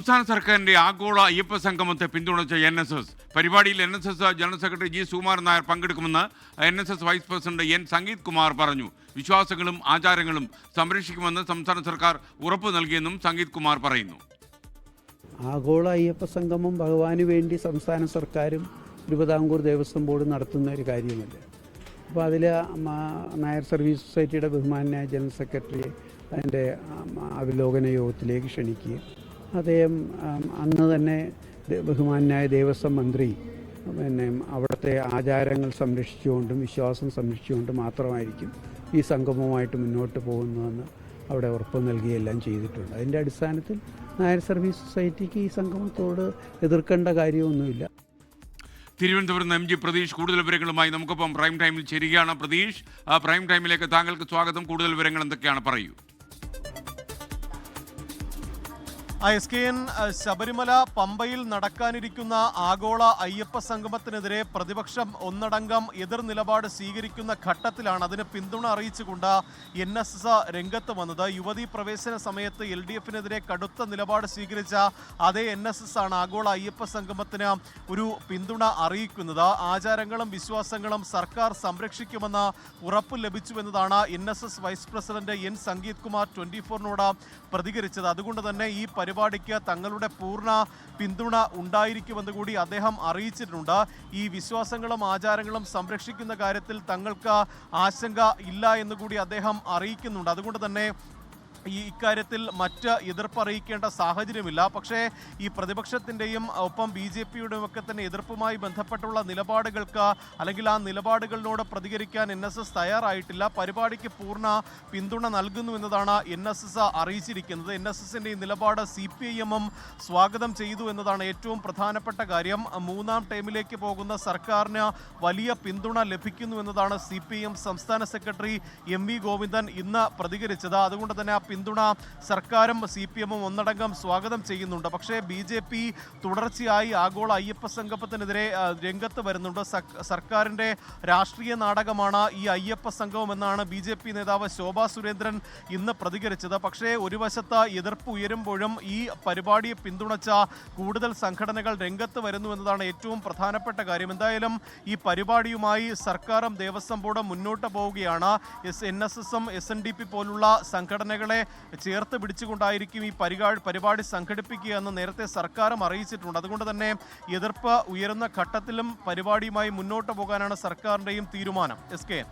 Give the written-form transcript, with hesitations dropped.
സംസ്ഥാന സർക്കാരിന്റെ ആഗോള അയ്യപ്പ സംഗമത്തെ പിന്തുണച്ച NSS പരിപാടിയിൽ NSS general secretary G Sukumaran Nair പങ്കെടുക്കുമെന്ന് NSS vice president N Sangeeth Kumar പറഞ്ഞു. വിശ്വാസങ്ങളും ആചാരങ്ങളും സംരക്ഷിക്കുമെന്ന് സംസ്ഥാന സർക്കാർ ഉറപ്പു നൽകിയെന്നും സംഗീത് കുമാർ പറയുന്നു. ആഗോള അയ്യപ്പ സംഗമം ഭഗവാന് വേണ്ടി സംസ്ഥാന സർക്കാരും തിരുവിതാംകൂർ ദേവസ്വം ബോർഡ് നടത്തുന്ന ഒരു കാര്യമല്ല. അപ്പോൾ അതിൽ നായർ സർവീസ് സൊസൈറ്റിയുടെ ബഹുമാനായ ജനറൽ സെക്രട്ടറിയെ അതിൻ്റെ അവലോകന യോഗത്തിലേക്ക് ക്ഷണിക്കുകയും അദ്ദേഹം അന്ന് തന്നെ ബഹുമാനായ ദേവസ്വം മന്ത്രി അവിടുത്തെ ആചാരങ്ങൾ സംരക്ഷിച്ചുകൊണ്ടും വിശ്വാസം സംരക്ഷിച്ചുകൊണ്ടും മാത്രമായിരിക്കും ഈ സംഗമവുമായിട്ട് മുന്നോട്ട് പോകുന്നതെന്ന് അവിടെ ഉറപ്പ് നൽകുകയെല്ലാം ചെയ്തിട്ടുണ്ട്. അതിൻ്റെ അടിസ്ഥാനത്തിൽ നായർ സർവീസ് സൊസൈറ്റിക്ക് ഈ സംഗമത്തോട് എതിർക്കേണ്ട കാര്യമൊന്നുമില്ല. തിരുവനന്തപുരം MG പ്രതീഷ് കൂടുതൽ വിവരങ്ങളുമായി നമുക്കൊപ്പം പ്രൈം ടൈമിൽ ചേരുകയാണ്. പ്രതീഷ്, പ്രൈം ടൈമിലേക്ക് താങ്കൾക്ക് സ്വാഗതം. കൂടുതൽ വിവരങ്ങൾ എന്തൊക്കെയാണ്, പറയൂ. SKN ശബരിമല പമ്പയിൽ നടക്കാനിരിക്കുന്ന ആഗോള അയ്യപ്പ സംഗമത്തിനെതിരെ പ്രതിപക്ഷം ഒന്നടങ്കം എതിർ നിലപാട് സ്വീകരിക്കുന്ന ഘട്ടത്തിലാണ് അതിന് പിന്തുണ അറിയിച്ചുകൊണ്ട് NSS രംഗത്ത് വന്നത്. യുവതീ പ്രവേശന സമയത്ത് LDFനെതിരെ കടുത്ത നിലപാട് സ്വീകരിച്ച അതേ NSS ആണ് ആഗോള അയ്യപ്പ സംഗമത്തിന് ഒരു പിന്തുണ അറിയിക്കുന്നത്. ആചാരങ്ങളും വിശ്വാസങ്ങളും സർക്കാർ സംരക്ഷിക്കുമെന്ന് ഉറപ്പ് ലഭിച്ചുവെന്നതാണ് NSS vice president N Sangeeth Kumar 24നോട് പ്രതികരിച്ചത്. അതുകൊണ്ട് തന്നെ ഈ പരിപാടിക്ക് തങ്ങളുടെ പൂർണ്ണ പിന്തുണ ഉണ്ടായിരിക്കുമെന്ന് കൂടി അദ്ദേഹം അറിയിച്ചിട്ടുണ്ട്. ഈ വിശ്വാസങ്ങളും ആചാരങ്ങളും സംരക്ഷിക്കുന്ന കാര്യത്തിൽ തങ്ങൾക്ക് ആശങ്ക ഇല്ല എന്ന് കൂടി അദ്ദേഹം അറിയിക്കുന്നുണ്ട്. അതുകൊണ്ട് തന്നെ ഇക്കാര്യത്തിൽ മറ്റ് എതിർപ്പ് അറിയിക്കേണ്ട സാഹചര്യമില്ല. പക്ഷേ ഈ പ്രതിപക്ഷത്തിൻ്റെയും ഒപ്പം BJPയുടെയും ഒക്കെ തന്നെ എതിർപ്പുമായി ബന്ധപ്പെട്ടുള്ള നിലപാടുകൾക്ക് അല്ലെങ്കിൽ ആ നിലപാടുകളിനോട് പ്രതികരിക്കാൻ NSS തയ്യാറായിട്ടില്ല. പരിപാടിക്ക് പൂർണ്ണ പിന്തുണ നൽകുന്നു എന്നതാണ് NSS അറിയിച്ചിരിക്കുന്നത്. NSSൻ്റെ ഈ നിലപാട് CPIM സ്വാഗതം ചെയ്തു എന്നതാണ് ഏറ്റവും പ്രധാനപ്പെട്ട കാര്യം. മൂന്നാം ടൈമിലേക്ക് പോകുന്ന സർക്കാരിന് വലിയ പിന്തുണ ലഭിക്കുന്നു എന്നതാണ് CPIM സംസ്ഥാന സെക്രട്ടറി MV ഗോവിന്ദൻ ഇന്ന് പ്രതികരിച്ചത്. അതുകൊണ്ട് തന്നെ പിന്തുണ സർക്കാരും CPIM ഒന്നടങ്കം സ്വാഗതം ചെയ്യുന്നുണ്ട്. പക്ഷേ BJP തുടർച്ചയായി ആഗോള അയ്യപ്പ സംഗമത്തിനെതിരെ രംഗത്ത് വരുന്നുണ്ട്. സർക്കാരിൻ്റെ രാഷ്ട്രീയ നാടകമാണ് ഈ അയ്യപ്പ സംഗമം എന്നാണ് BJP നേതാവ് ശോഭാ സുരേന്ദ്രൻ ഇന്ന് പ്രതികരിച്ചത്. പക്ഷേ ഒരു വശത്ത് എതിർപ്പ് ഉയരുമ്പോഴും ഈ പരിപാടിയെ പിന്തുണച്ച കൂടുതൽ സംഘടനകൾ രംഗത്ത് വരുന്നു എന്നതാണ് ഏറ്റവും പ്രധാനപ്പെട്ട കാര്യം. എന്തായാലും ഈ പരിപാടിയുമായി സർക്കാരും ദേവസ്വം ബോർഡും മുന്നോട്ട് പോവുകയാണ്. NSSും SNDP പോലുള്ള സംഘടനകളെ ചേർത്ത് പിടിച്ചുകൊണ്ടായിരിക്കും ഈ പരിപാടി സംഘടിപ്പിക്കുക എന്ന് നേരത്തെ സർക്കാരും അറിയിച്ചിട്ടുണ്ട്. അതുകൊണ്ട് തന്നെ എതിർപ്പ് ഉയരുന്ന ഘട്ടത്തിലും പരിപാടിയുമായി മുന്നോട്ട് പോകാനാണ് സർക്കാരിൻ്റെയും തീരുമാനം. SK